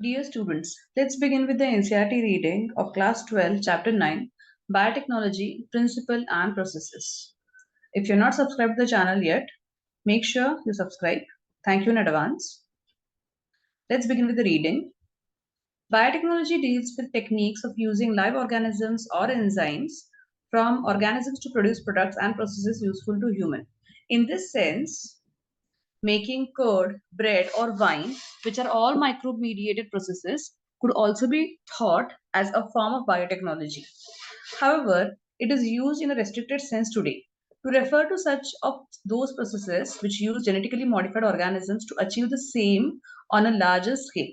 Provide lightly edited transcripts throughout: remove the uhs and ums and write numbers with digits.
Dear students, let's begin with the NCERT reading of Class 12, Chapter 9, Biotechnology, Principle and Processes. If you're not subscribed to the channel yet, make sure you subscribe. Thank you in advance. Let's begin with the reading. Biotechnology deals with techniques of using live organisms or enzymes from organisms to produce products and processes useful to human. In this sense, making curd, bread, or wine, which are all microbe mediated processes, could also be thought as a form of biotechnology. However, it is used in a restricted sense today to refer to such of those processes which use genetically modified organisms to achieve the same on a larger scale.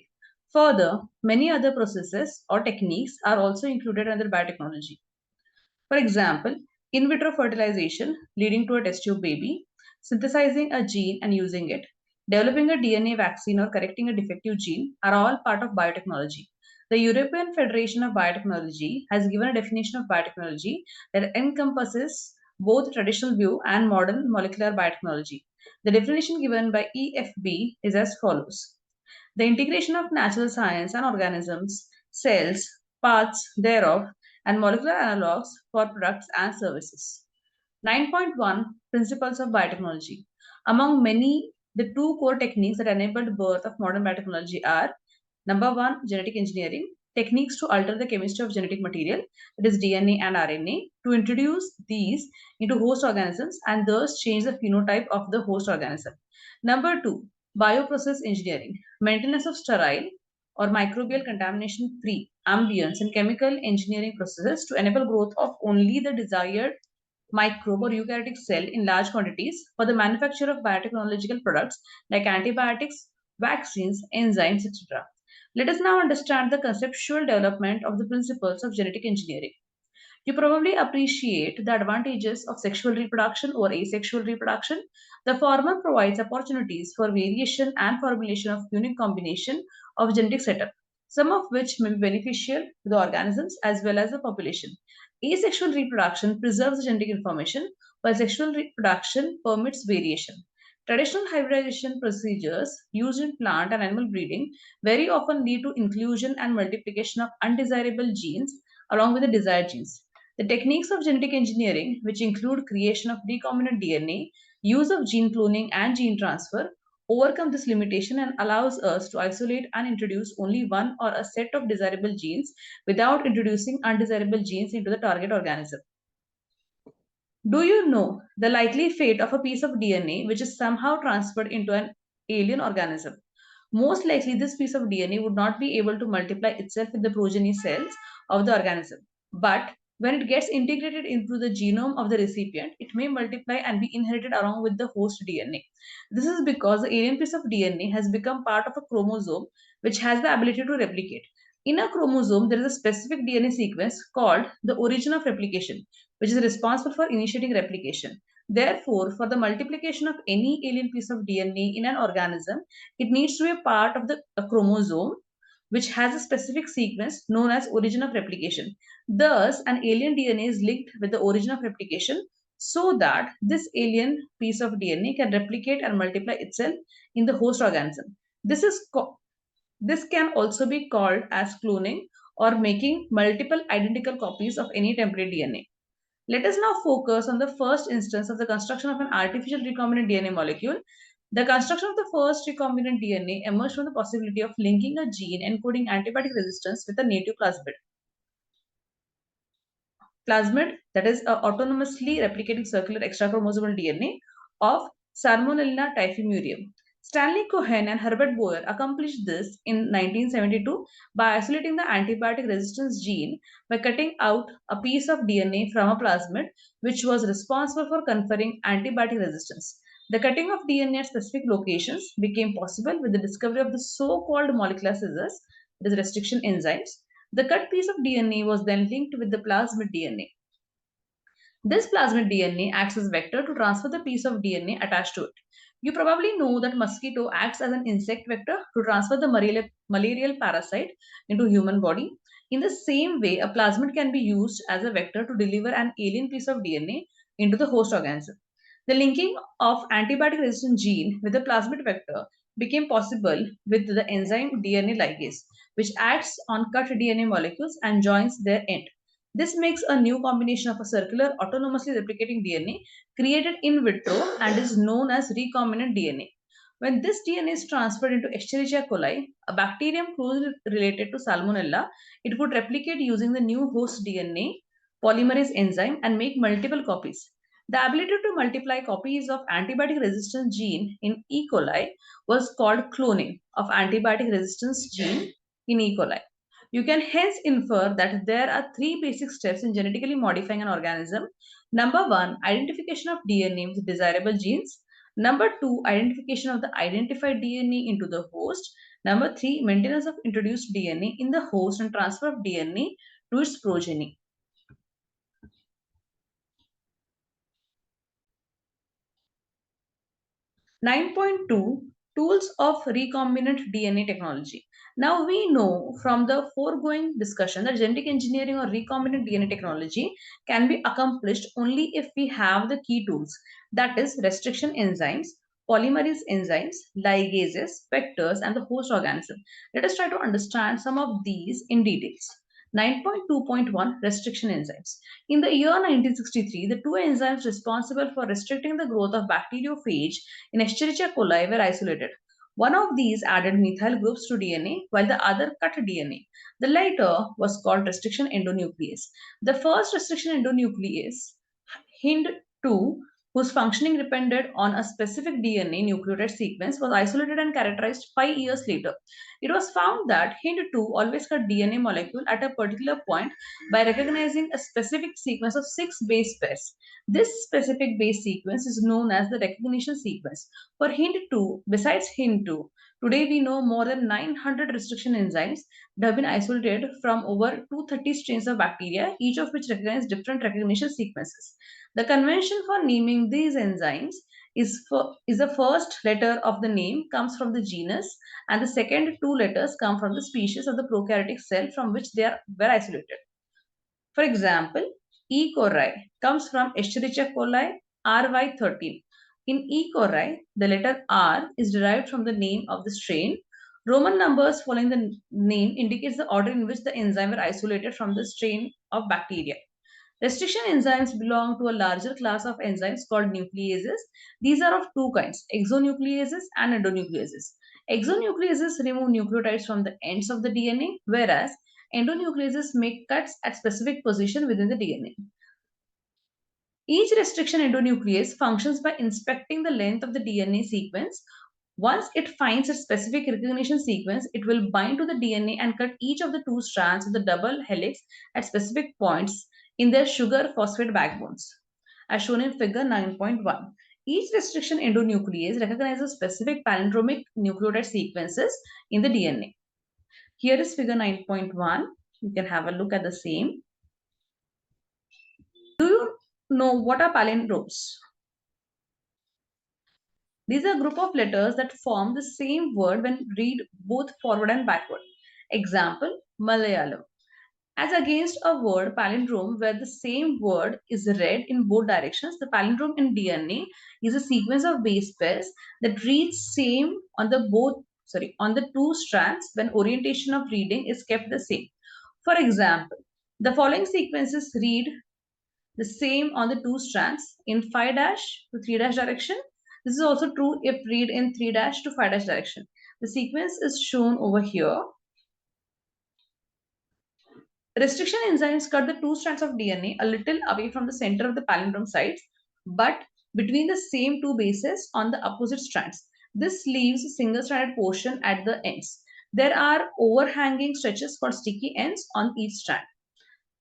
Further, many other processes or techniques are also included under biotechnology. For example, in vitro fertilization leading to a test tube baby, synthesizing a gene and using it, developing a DNA vaccine or correcting a defective gene are all part of biotechnology. The European Federation of Biotechnology has given a definition of biotechnology that encompasses both traditional view and modern molecular biotechnology. The definition given by EFB is as follows: the integration of natural science and organisms, cells, parts thereof, and molecular analogues for products and services. 9.1 Principles of Biotechnology. Among many, the two core techniques that enabled the birth of modern biotechnology are: number one, genetic engineering, techniques to alter the chemistry of genetic material, that is DNA and RNA, to introduce these into host organisms and thus change the phenotype of the host organism. Number two, bioprocess engineering, maintenance of sterile or microbial contamination free ambience and chemical engineering processes to enable growth of only the desired microbe or eukaryotic cell in large quantities for the manufacture of biotechnological products like antibiotics, vaccines, enzymes, etc. Let us now understand the conceptual development of the principles of genetic engineering. You probably appreciate the advantages of sexual reproduction or asexual reproduction. The former provides opportunities for variation and formulation of unique combination of genetic setup, some of which may be beneficial to the organisms as well as the population. Asexual reproduction preserves the genetic information, while sexual reproduction permits variation. Traditional hybridization procedures used in plant and animal breeding very often lead to inclusion and multiplication of undesirable genes along with the desired genes. The techniques of genetic engineering, which include creation of recombinant DNA, use of gene cloning and gene transfer, overcome this limitation and allows us to isolate and introduce only one or a set of desirable genes without introducing undesirable genes into the target organism. Do you know the likely fate of a piece of DNA which is somehow transferred into an alien organism? Most likely, this piece of DNA would not be able to multiply itself in the progeny cells of the organism. But when it gets integrated into the genome of the recipient, it may multiply and be inherited along with the host DNA. This is because the alien piece of DNA has become part of a chromosome which has the ability to replicate. In a chromosome, there is a specific DNA sequence called the origin of replication, which is responsible for initiating replication. Therefore, for the multiplication of any alien piece of DNA in an organism, it needs to be a part of the chromosome which has a specific sequence known as origin of replication. Thus, an alien DNA is linked with the origin of replication so that this alien piece of DNA can replicate and multiply itself in the host organism. This can also be called as cloning or making multiple identical copies of any template DNA. Let us now focus on the first instance of the construction of an artificial recombinant DNA molecule. The construction of the first recombinant DNA emerged from the possibility of linking a gene encoding antibiotic resistance with a native plasmid. Plasmid, that is autonomously replicating circular extrachromosomal DNA of Salmonella typhimurium. Stanley Cohen and Herbert Boyer accomplished this in 1972 by isolating the antibiotic resistance gene by cutting out a piece of DNA from a plasmid which was responsible for conferring antibiotic resistance. The cutting of DNA at specific locations became possible with the discovery of the so-called molecular scissors, that is restriction enzymes. The cut piece of DNA was then linked with the plasmid DNA. This plasmid DNA acts as vector to transfer the piece of DNA attached to it. You probably know that mosquito acts as an insect vector to transfer the malarial parasite into human body. In the same way, a plasmid can be used as a vector to deliver an alien piece of DNA into the host organism. The linking of antibiotic resistant gene with the plasmid vector became possible with the enzyme DNA ligase, which acts on cut DNA molecules and joins their end. This makes a new combination of a circular, autonomously replicating DNA created in vitro and is known as recombinant DNA. When this DNA is transferred into Escherichia coli, a bacterium closely related to Salmonella, it would replicate using the new host DNA polymerase enzyme and make multiple copies. The ability to multiply copies of antibiotic resistance gene in E. coli was called cloning of antibiotic resistance gene in E. coli. You can hence infer that there are three basic steps in genetically modifying an organism. Number one, identification of DNA with desirable genes. Number two, identification of the identified DNA into the host. Number three, maintenance of introduced DNA in the host and transfer of DNA to its progeny. 9.2 Tools of Recombinant DNA Technology. Now we know from the foregoing discussion that genetic engineering or recombinant DNA technology can be accomplished only if we have the key tools, that is restriction enzymes, polymerase enzymes, ligases, vectors, and the host organism. Let us try to understand some of these in details. 9.2.1 Restriction enzymes. In the year 1963, the two enzymes responsible for restricting the growth of bacteriophage in Escherichia coli were isolated. One of these added methyl groups to DNA while the other cut DNA. The latter was called restriction endonuclease. The first restriction endonuclease, HIND2, whose functioning depended on a specific DNA nucleotide sequence, was isolated and characterized 5 years later. It was found that HIND2 always cut DNA molecule at a particular point by recognizing a specific sequence of 6 base pairs. This specific base sequence is known as the recognition sequence. For HIND2, besides HIND2, today we know more than 900 restriction enzymes that have been isolated from over 230 strains of bacteria, each of which recognize different recognition sequences. The convention for naming these enzymes is the first letter of the name comes from the genus and the second two letters come from the species of the prokaryotic cell from which were isolated. For example, E. coli comes from Escherichia coli RY13. In E. coli, the letter R is derived from the name of the strain. Roman numbers following the name indicates the order in which the enzyme were isolated from the strain of bacteria. Restriction enzymes belong to a larger class of enzymes called nucleases. These are of two kinds, exonucleases and endonucleases. Exonucleases remove nucleotides from the ends of the DNA, whereas endonucleases make cuts at specific position within the DNA. Each restriction endonuclease functions by inspecting the length of the DNA sequence. Once it finds a specific recognition sequence, it will bind to the DNA and cut each of the two strands of the double helix at specific points in their sugar phosphate backbones, as shown in figure 9.1. Each restriction endonuclease recognizes specific palindromic nucleotide sequences in the DNA. Here is figure 9.1. You can have a look at the same. Do you know what are palindromes? These are a group of letters that form the same word when read both forward and backward. Example, Malayalam. As against a word palindrome where the same word is read in both directions, the palindrome in DNA is a sequence of base pairs that reads same on on the two strands when orientation of reading is kept the same. For example, the following sequences read the same on the two strands in 5' to 3' direction. This is also true if read in 3' to 5' direction. The sequence is shown over here. Restriction enzymes cut the two strands of DNA a little away from the center of the palindrome sites, but between the same two bases on the opposite strands. This leaves a single-stranded portion at the ends. There are overhanging stretches called sticky ends on each strand.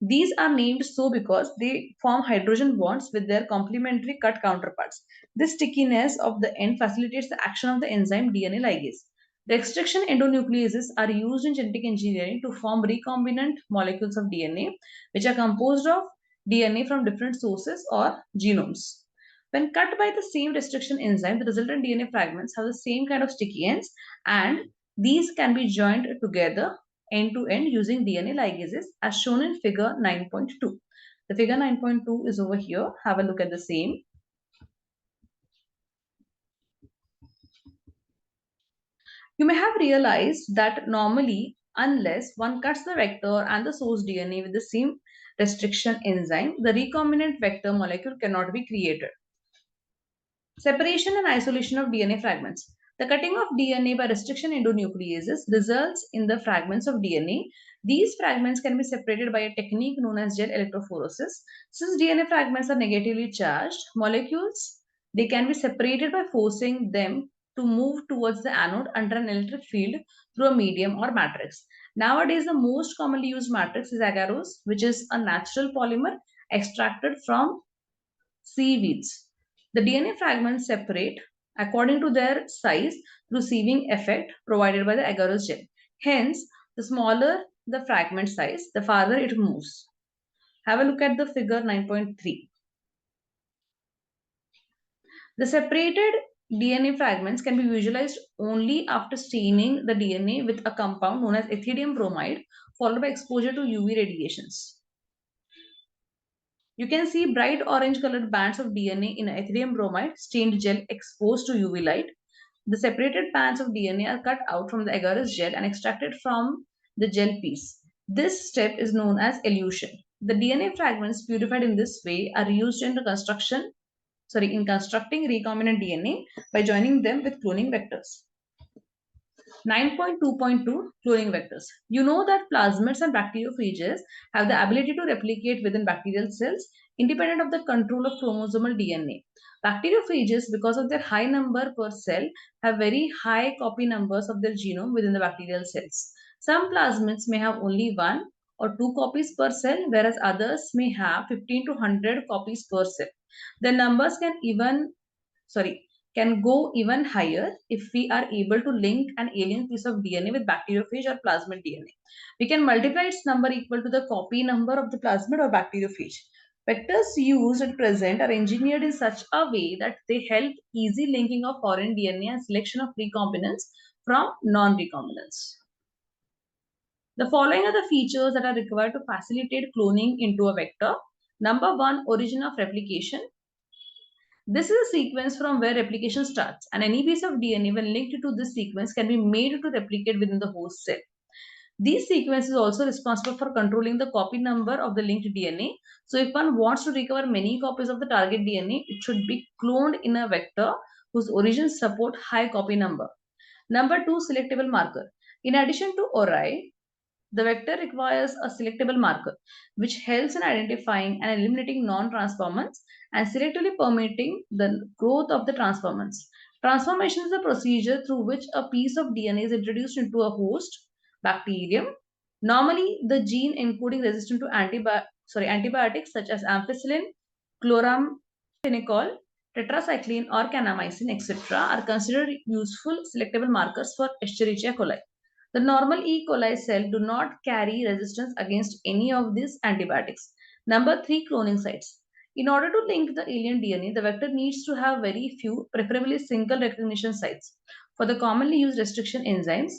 These are named so because they form hydrogen bonds with their complementary cut counterparts. This stickiness of the end facilitates the action of the enzyme DNA ligase. Restriction endonucleases are used in genetic engineering to form recombinant molecules of DNA, which are composed of DNA from different sources or genomes. When cut by the same restriction enzyme, the resultant DNA fragments have the same kind of sticky ends, and these can be joined together end to end using DNA ligases as shown in figure 9.2. The figure 9.2 is over here. Have a look at the same. You may have realized that normally, unless one cuts the vector and the source DNA with the same restriction enzyme, the recombinant vector molecule cannot be created. Separation and isolation of DNA fragments. The cutting of DNA by restriction endonucleases results in the fragments of DNA. These fragments can be separated by a technique known as gel electrophoresis. Since DNA fragments are negatively charged molecules, they can be separated by forcing them to move towards the anode under an electric field through a medium or matrix. Nowadays, the most commonly used matrix is agarose, which is a natural polymer extracted from seaweeds. The DNA fragments separate according to their size through sieving effect provided by the agarose gel. Hence, the smaller the fragment size, the farther it moves. Have a look at the figure 9.3. The separated DNA fragments can be visualized only after staining the DNA with a compound known as ethidium bromide followed by exposure to UV radiations. You can see bright orange colored bands of DNA in ethidium bromide stained gel exposed to UV light. The separated bands of DNA are cut out from the agarose gel and extracted from the gel piece. This step is known as elution. The DNA fragments purified in this way are used in constructing recombinant DNA by joining them with cloning vectors. 9.2.2 Cloning vectors. You know that plasmids and bacteriophages have the ability to replicate within bacterial cells independent of the control of chromosomal DNA. Bacteriophages, because of their high number per cell, have very high copy numbers of their genome within the bacterial cells. Some plasmids may have only one or two copies per cell, whereas others may have 15 to 100 copies per cell. The numbers can go even higher if we are able to link an alien piece of DNA with bacteriophage or plasmid DNA. We can multiply its number equal to the copy number of the plasmid or bacteriophage. Vectors used at present are engineered in such a way that they help easy linking of foreign DNA and selection of recombinants from non-recombinants. The following are the features that are required to facilitate cloning into a vector. Number one, origin of replication. This is a sequence from where replication starts, and any piece of DNA, when linked to this sequence, can be made to replicate within the host cell. These sequences is also responsible for controlling the copy number of the linked DNA. So, if one wants to recover many copies of the target DNA, it should be cloned in a vector whose origins support high copy number. Number two, selectable marker. In addition to ORI, the vector requires a selectable marker, which helps in identifying and eliminating non-transformants and selectively permitting the growth of the transformants. Transformation is a procedure through which a piece of DNA is introduced into a host bacterium. Normally, the gene encoding resistant to antibiotics such as ampicillin, chloramphenicol, tetracycline, or kanamycin, etc., are considered useful selectable markers for Escherichia coli. The normal E. coli cell do not carry resistance against any of these antibiotics. Number three, cloning sites. In order to link the alien DNA, the vector needs to have very few, preferably single recognition sites. For the commonly used restriction enzymes,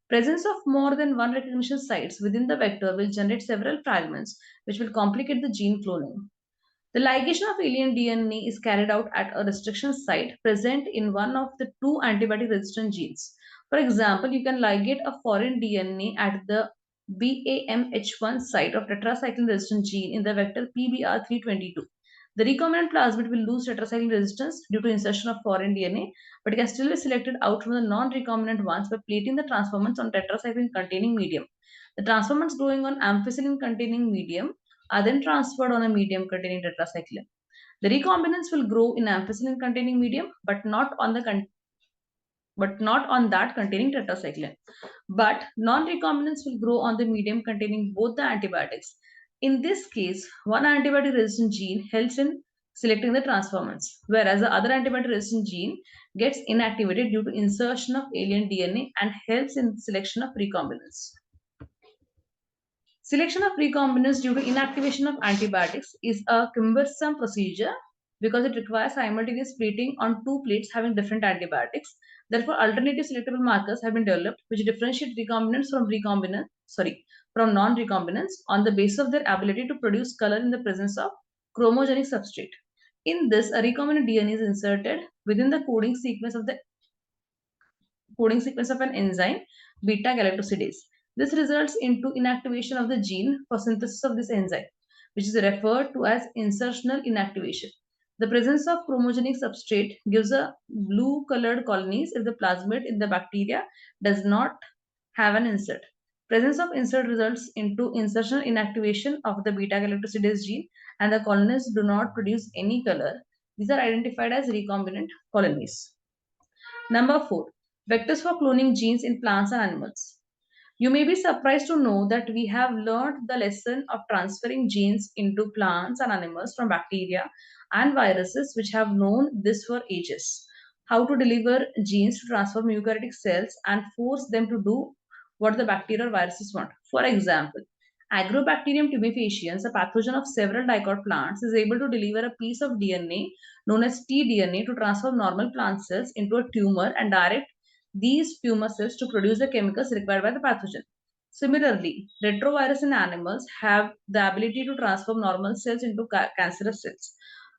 presence of more than one recognition sites within the vector will generate several fragments, which will complicate the gene cloning. The ligation of alien DNA is carried out at a restriction site present in one of the two antibiotic resistant genes. For example, you can ligate a foreign DNA at the BAMH1 site of tetracycline resistant gene in the vector PBR322. The recombinant plasmid will lose tetracycline resistance due to insertion of foreign DNA, but it can still be selected out from the non-recombinant ones by plating the transformants on tetracycline containing medium. The transformants growing on ampicillin containing medium are then transferred on a medium containing tetracycline. The recombinants will grow in ampicillin containing medium, but not on that containing tetracycline. But non-recombinants will grow on the medium containing both the antibiotics. In this case, one antibiotic resistant gene helps in selecting the transformants, whereas the other antibiotic resistant gene gets inactivated due to insertion of alien DNA and helps in selection of recombinants. Selection of recombinants due to inactivation of antibiotics is a cumbersome procedure because it requires simultaneous plating on two plates having different antibiotics. Therefore, alternative selectable markers have been developed which differentiate recombinants from non-recombinants on the basis of their ability to produce color in the presence of chromogenic substrate. In this, a recombinant DNA is inserted within the coding sequence of the coding sequence of an enzyme, beta galactosidase. This results into inactivation of the gene for synthesis of this enzyme, which is referred to as insertional inactivation. The presence of chromogenic substrate gives a blue colored colonies if the plasmid in the bacteria does not have an insert. Presence of insert results into insertional inactivation of the beta galactosidase gene and the colonies do not produce any color. These are identified as recombinant colonies. Number 4. Vectors for cloning genes in plants and animals. You may be surprised to know that we have learned the lesson of transferring genes into plants and animals from bacteria and viruses which have known this for ages. How to deliver genes to transform eukaryotic cells and force them to do what the bacteria or viruses want. For example, Agrobacterium tumefaciens, a pathogen of several dicot plants, is able to deliver a piece of DNA known as tDNA to transform normal plant cells into a tumor and direct these tumor cells to produce the chemicals required by the pathogen. Similarly, retrovirus in animals have the ability to transform normal cells into cancerous cells.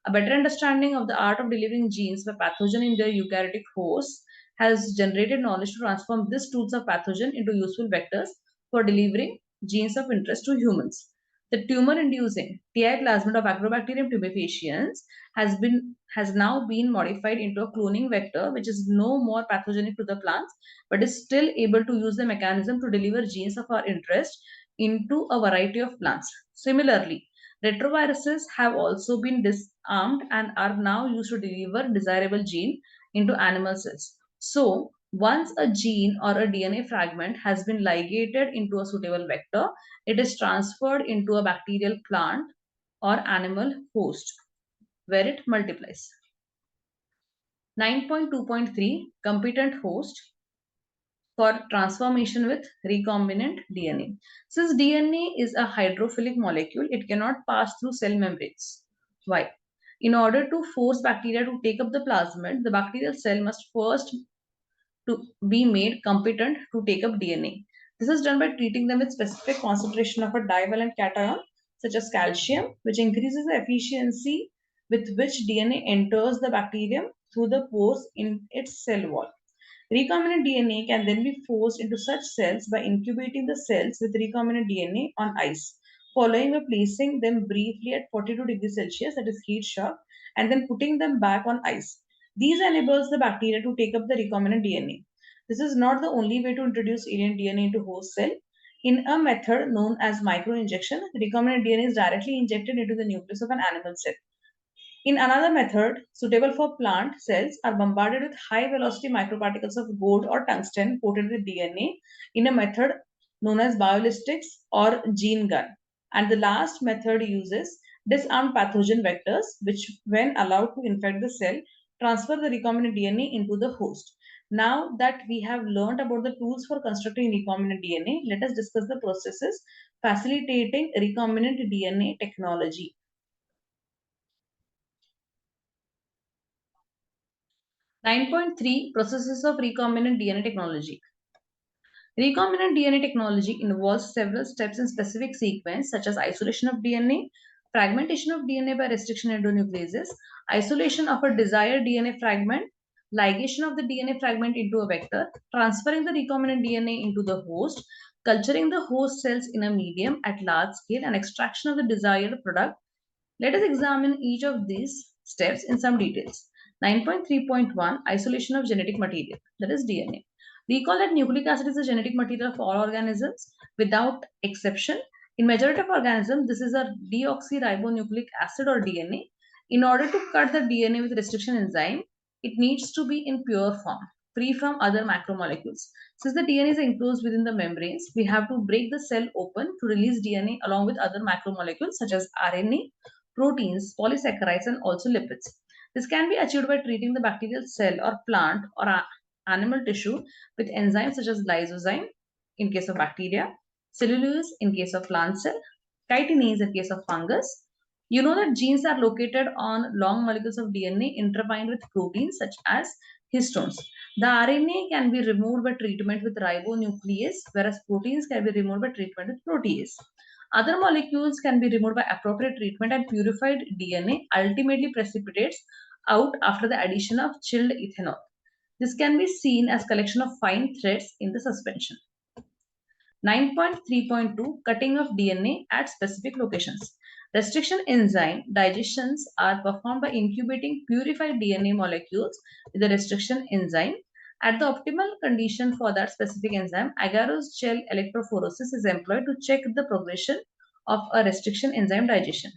A better understanding of the art of delivering genes by pathogen in their eukaryotic hosts has generated knowledge to transform these tools of pathogen into useful vectors for delivering genes of interest to humans. The tumor-inducing TI plasmid of Agrobacterium tumefaciens has now been modified into a cloning vector, which is no more pathogenic to the plants, but is still able to use the mechanism to deliver genes of our interest into a variety of plants. Similarly, retroviruses have also been disarmed and are now used to deliver desirable gene into animal cells. So, once a gene or a DNA fragment has been ligated into a suitable vector, it is transferred into a bacterial plant or animal host where it multiplies. 9.2.3 Competent host for transformation with recombinant DNA. Since DNA is a hydrophilic molecule, it cannot pass through cell membranes. Why? In order to force bacteria to take up the plasmid, the bacterial cell must first to be made competent to take up DNA. This is done by treating them with specific concentration of a divalent cation such as calcium, which increases the efficiency with which DNA enters the bacterium through the pores in its cell wall. Recombinant DNA can then be forced into such cells by incubating the cells with recombinant DNA on ice, following by placing them briefly at 42 degrees Celsius, that is heat shock, and then putting them back on ice. These enables the bacteria to take up the recombinant DNA. This is not the only way to introduce alien DNA into host cell. In a method known as microinjection, recombinant DNA is directly injected into the nucleus of an animal cell. In another method, suitable for plant cells are bombarded with high velocity microparticles of gold or tungsten coated with DNA in a method known as biolistics or gene gun. And the last method uses disarmed pathogen vectors, which, when allowed to infect the cell, transfer the recombinant DNA into the host. Now that we have learned about the tools for constructing recombinant DNA, let us discuss the processes facilitating recombinant DNA technology. 9.3 Processes of Recombinant DNA Technology. Recombinant DNA technology involves several steps in specific sequence such as isolation of DNA, fragmentation of DNA by restriction endonucleases, isolation of a desired DNA fragment, ligation of the DNA fragment into a vector, transferring the recombinant DNA into the host, culturing the host cells in a medium at large scale, and extraction of the desired product. Let us examine each of these steps in some details. 9.3.1 Isolation of genetic material, that is DNA. Recall that nucleic acid is the genetic material of all organisms without exception. In majority of organisms, this is a deoxyribonucleic acid or DNA. In order to cut the DNA with restriction enzyme, it needs to be in pure form, free from other macromolecules. Since the DNA is enclosed within the membranes, we have to break the cell open to release DNA along with other macromolecules such as RNA, proteins, polysaccharides, and also lipids. This can be achieved by treating the bacterial cell or plant or animal tissue with enzymes such as lysozyme in case of bacteria, cellulose in case of plant cell, chitinase in case of fungus. You know that genes are located on long molecules of DNA intertwined with proteins such as histones. The RNA can be removed by treatment with ribonuclease, whereas proteins can be removed by treatment with protease. Other molecules can be removed by appropriate treatment, and purified DNA ultimately precipitates out after the addition of chilled ethanol. This can be seen as collection of fine threads in the suspension. 9.3.2 Cutting of DNA at specific locations. Restriction enzyme digestions are performed by incubating purified DNA molecules with the restriction enzyme. At the optimal condition for that specific enzyme, agarose gel electrophoresis is employed to check the progression of a restriction enzyme digestion.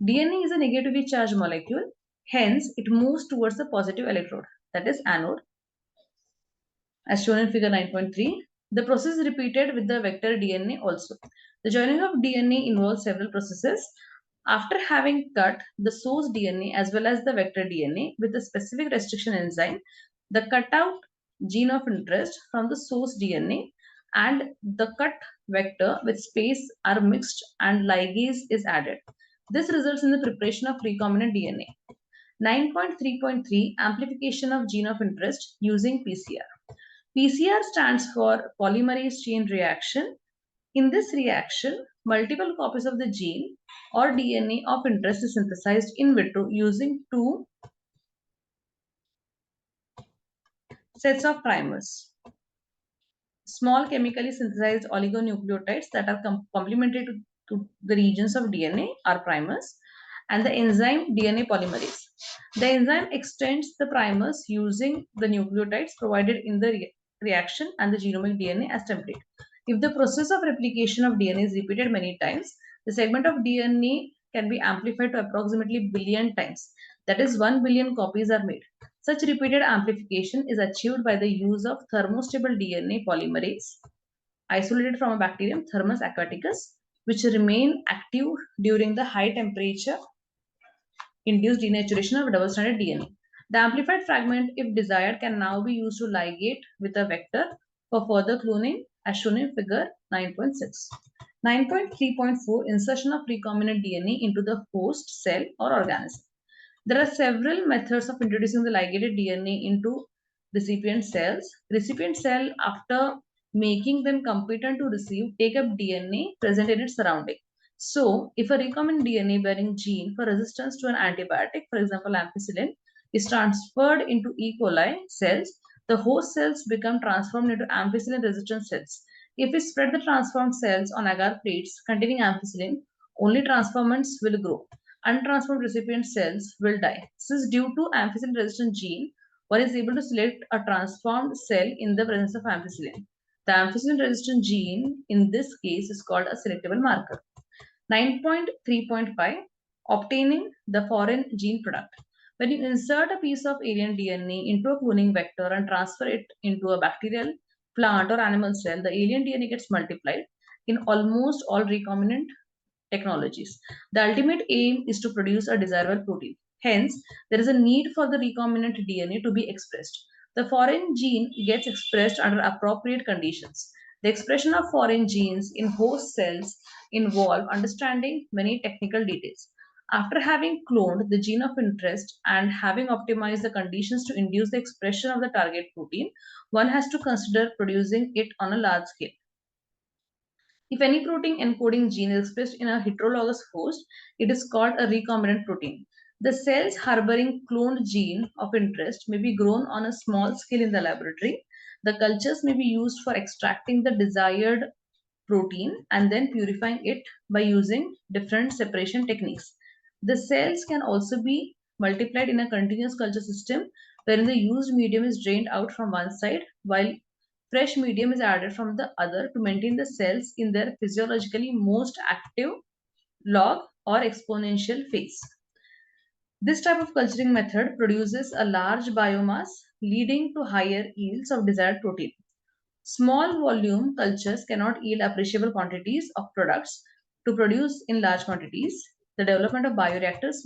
DNA is a negatively charged molecule, hence it moves towards the positive electrode, that is anode, as shown in figure 9.3. The process is repeated with the vector DNA also. The joining of DNA involves several processes. After having cut the source DNA as well as the vector DNA with a specific restriction enzyme, the cutout gene of interest from the source DNA and the cut vector with space are mixed and ligase is added. This results in the preparation of recombinant DNA. 9.3.3 Amplification of gene of interest using PCR. PCR stands for Polymerase Chain reaction. In this reaction, multiple copies of the gene or DNA of interest is synthesized in vitro using two sets of primers. Small chemically synthesized oligonucleotides that are complementary to the regions of DNA are primers, and the enzyme DNA polymerase. The enzyme extends the primers using the nucleotides provided in the reaction and the genomic DNA as template. If the process of replication of DNA is repeated many times, the segment of DNA can be amplified to approximately billion times. That is, 1 billion copies are made. Such repeated amplification is achieved by the use of thermostable DNA polymerase isolated from a bacterium Thermus aquaticus, which remain active during the high temperature induced denaturation of double-stranded DNA. The amplified fragment, if desired, can now be used to ligate with a vector for further cloning, as shown in figure 9.6. 9.3.4 Insertion of recombinant DNA into the host cell or organism. There are several methods of introducing the ligated DNA into recipient cells. Recipient cell, after making them competent to receive, take up DNA present in its surrounding. So, if a recombinant DNA bearing gene for resistance to an antibiotic, for example ampicillin, is transferred into E. coli cells, the host cells become transformed into ampicillin resistant cells. If we spread the transformed cells on agar plates containing ampicillin, only transformants will grow. Untransformed recipient cells will die. This is due to ampicillin resistant gene. One is able to select a transformed cell in the presence of ampicillin. The ampicillin resistant gene in this case is called a selectable marker. 9.3.5 Obtaining the foreign gene product. When you insert a piece of alien DNA into a cloning vector and transfer it into a bacterial, plant, or animal cell, the alien DNA gets multiplied in almost all recombinant technologies. The ultimate aim is to produce a desirable protein. Hence, there is a need for the recombinant DNA to be expressed. The foreign gene gets expressed under appropriate conditions. The expression of foreign genes in host cells involve understanding many technical details. After having cloned the gene of interest and having optimized the conditions to induce the expression of the target protein, one has to consider producing it on a large scale. If any protein encoding gene is expressed in a heterologous host, it is called a recombinant protein. The cells harboring cloned gene of interest may be grown on a small scale in the laboratory. The cultures may be used for extracting the desired protein and then purifying it by using different separation techniques. The cells can also be multiplied in a continuous culture system wherein the used medium is drained out from one side while fresh medium is added from the other to maintain the cells in their physiologically most active log or exponential phase. This type of culturing method produces a large biomass leading to higher yields of desired protein. Small volume cultures cannot yield appreciable quantities of products to produce in large quantities. The development of bioreactors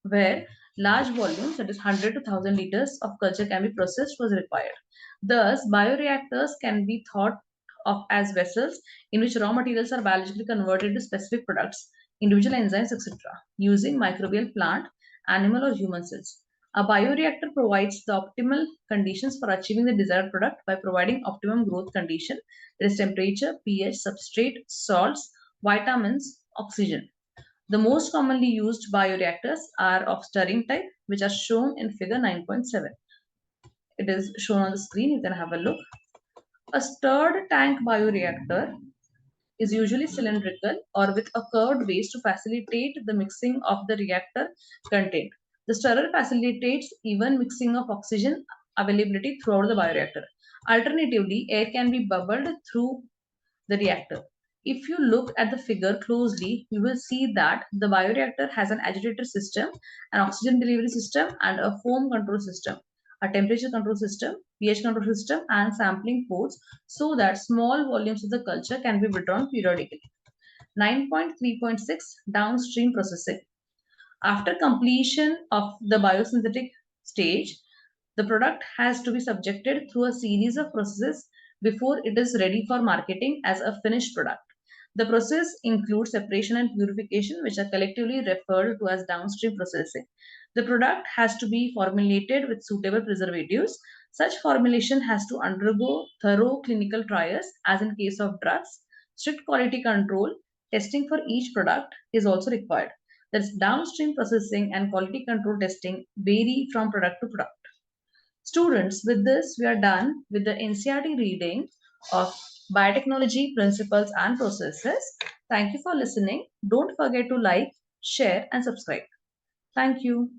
where large volumes, that is 100 to 1000 liters of culture can be processed was required. Thus, bioreactors can be thought of as vessels in which raw materials are biologically converted to specific products, individual enzymes, etc., using microbial plant, animal, or human cells. A bioreactor provides the optimal conditions for achieving the desired product by providing optimum growth condition, that is temperature, pH, substrate, salts, vitamins, oxygen. The most commonly used bioreactors are of stirring type, which are shown in figure 9.7. It is shown on the screen. You can have a look. A stirred tank bioreactor is usually cylindrical or with a curved base to facilitate the mixing of the reactor content. The stirrer facilitates even mixing of oxygen availability throughout the bioreactor. Alternatively, air can be bubbled through the reactor. If you look at the figure closely, you will see that the bioreactor has an agitator system, an oxygen delivery system, and a foam control system, a temperature control system, pH control system, and sampling ports so that small volumes of the culture can be withdrawn periodically. 9.3.6 Downstream processing. After completion of the biosynthetic stage, the product has to be subjected through a series of processes before it is ready for marketing as a finished product. The process includes separation and purification, which are collectively referred to as downstream processing. The product has to be formulated with suitable preservatives. Such formulation has to undergo thorough clinical trials, as in case of drugs. Strict quality control testing for each product is also required. Thus, downstream processing and quality control testing vary from product to product. Students, with this, we are done with the NCERT reading of Biotechnology Principles and Processes. Thank you for listening. Don't forget to like, share, and subscribe. Thank you.